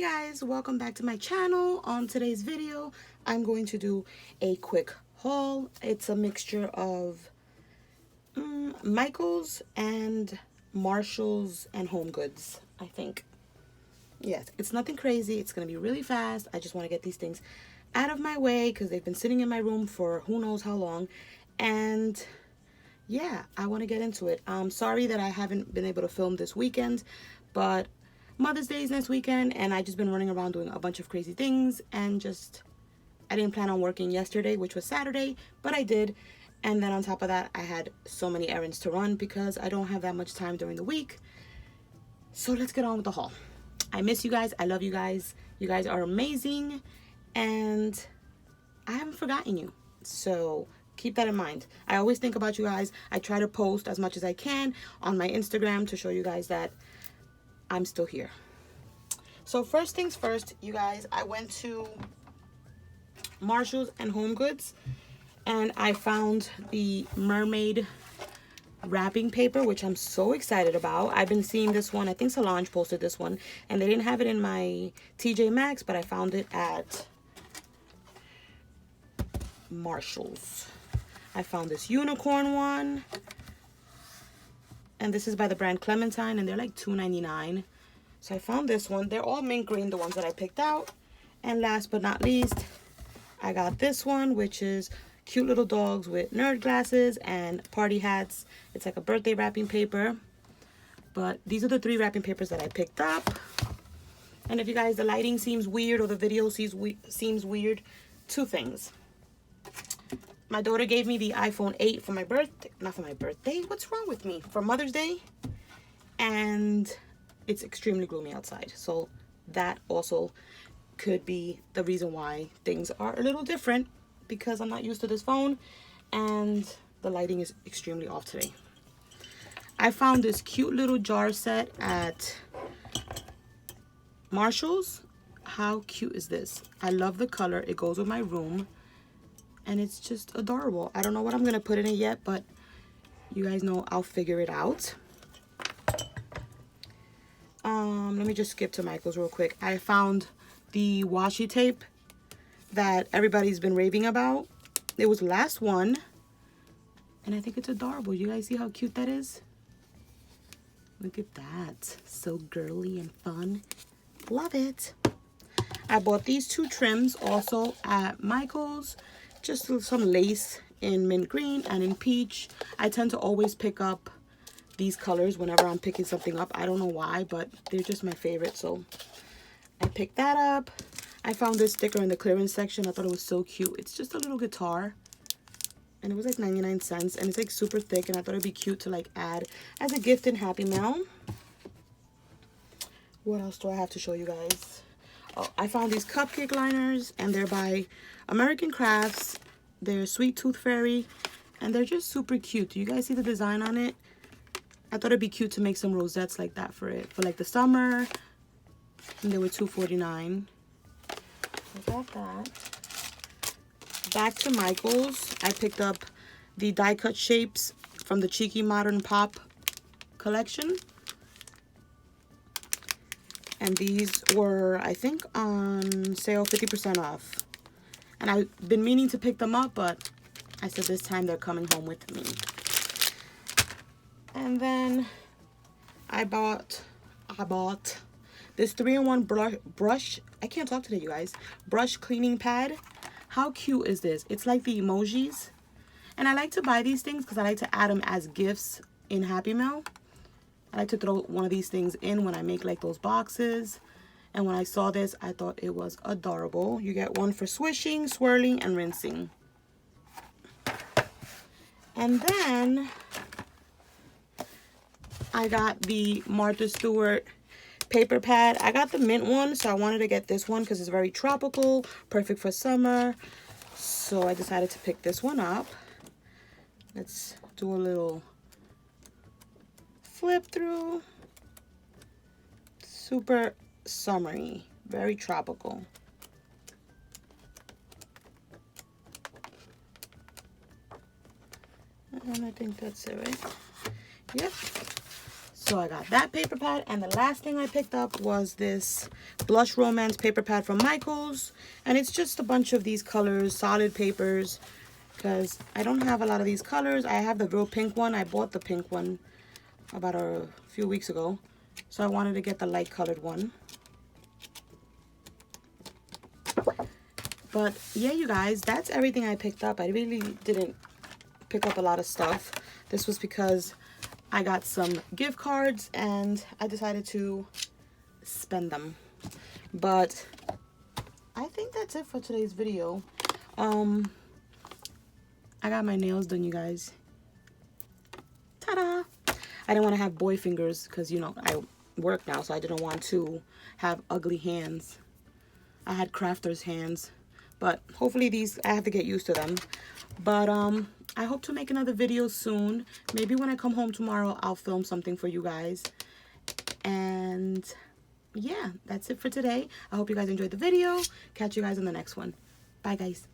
Guys, welcome back to my channel. On today's video I'm going to do a quick haul. It's a mixture of Michael's and Marshall's and Home Goods, I think. Yes, it's nothing crazy. It's gonna be really fast. I just want to get these things out of my way because they've been sitting in my room for who knows how long. And yeah, I want to get into it. I'm sorry that I haven't been able to film this weekend, but Mother's Day is next weekend and I just been running around doing a bunch of crazy things, and just I didn't plan on working yesterday, which was Saturday, but I did. And then on top of that, I had so many errands to run because I don't have that much time during the week. So let's get on with the haul. I miss you guys. I love you guys. You guys are amazing and I haven't forgotten you. So keep that in mind. I always think about you guys. I try to post as much as I can on my Instagram to show you guys that I'm still here. So first things first, you guys, I went to Marshall's and Home Goods and I found the mermaid wrapping paper, which I'm so excited about. I've been seeing this one. I think Solange posted this one and they didn't have it in my TJ Maxx, but I found it at Marshall's. I found this unicorn one, and this is by the brand Clementine, and they're like $2.99. So I found this one. They're all mint green, the ones that I picked out. And last but not least, I got this one, which is cute little dogs with nerd glasses and party hats. It's like a birthday wrapping paper. But these are the 3 wrapping papers that I picked up. And if you guys, the lighting seems weird or the video seems weird, 2 things. My daughter gave me the iPhone 8 for my birthday. Not for my birthday. What's wrong with me? For Mother's Day. And it's extremely gloomy outside. So that also could be the reason why things are a little different, because I'm not used to this phone and the lighting is extremely off today. I found this cute little jar set at Marshall's. How cute is this? I love the color. It goes with my room. And it's just adorable. I don't know what I'm going to put in it yet, but you guys know I'll figure it out. Let me just skip to Michael's real quick. I found the washi tape that everybody's been raving about. It was the last one. And I think it's adorable. You guys see how cute that is? Look at that. So girly and fun. Love it. I bought these 2 trims also at Michael's. Just some lace in mint green and in peach. I tend to always pick up these colors whenever I'm picking something up. I don't know why, but they're just my favorite. So I picked that up. I found this sticker in the clearance section. I thought it was so cute. It's just a little guitar. And it was like 99 cents. And it's like super thick. And I thought it'd be cute to like add as a gift in Happy Mail. What else do I have to show you guys? Oh, I found these cupcake liners, and they're by American Crafts. They're Sweet Tooth Fairy, and they're just super cute. Do you guys see the design on it? I thought it'd be cute to make some rosettes like that for it, for like the summer. And they were $2.49. I got that. Back to Michael's. I picked up the die cut shapes from the Cheeky Modern Pop collection. And these were, I think, on sale, 50% off. And I've been meaning to pick them up, but I said this time they're coming home with me. And then I bought this 3-in-1 brush. I can't talk today, you guys. Brush cleaning pad. How cute is this? It's like the emojis. And I like to buy these things because I like to add them as gifts in Happy Mail. I like to throw one of these things in when I make like those boxes. And when I saw this, I thought it was adorable. You get one for swishing, swirling, and rinsing. And then I got the Martha Stewart paper pad. I got the mint one, so I wanted to get this one because it's very tropical, perfect for summer. So I decided to pick this one up. Let's do a little flip through. Super summery, very tropical. And I think that's it, right? Yep. So I got that paper pad, and the last thing I picked up was this Blush Romance paper pad from Michaels. And it's just a bunch of these colors, solid papers, because I don't have a lot of these colors. I have the real pink one. I bought the pink one about a few weeks ago, so I wanted to get the light colored one. But yeah, you guys, that's everything I picked up. I really didn't pick up a lot of stuff. This was because I got some gift cards and I decided to spend them. But I think that's it for today's video. I got my nails done, you guys. Ta-da! I didn't want to have boy fingers because, you know, I work now, so I didn't want to have ugly hands. I had crafter's hands, but hopefully these, I have to get used to them. But I hope to make another video soon. Maybe when I come home tomorrow, I'll film something for you guys. And yeah, that's it for today. I hope you guys enjoyed the video. Catch you guys in the next one. Bye, guys.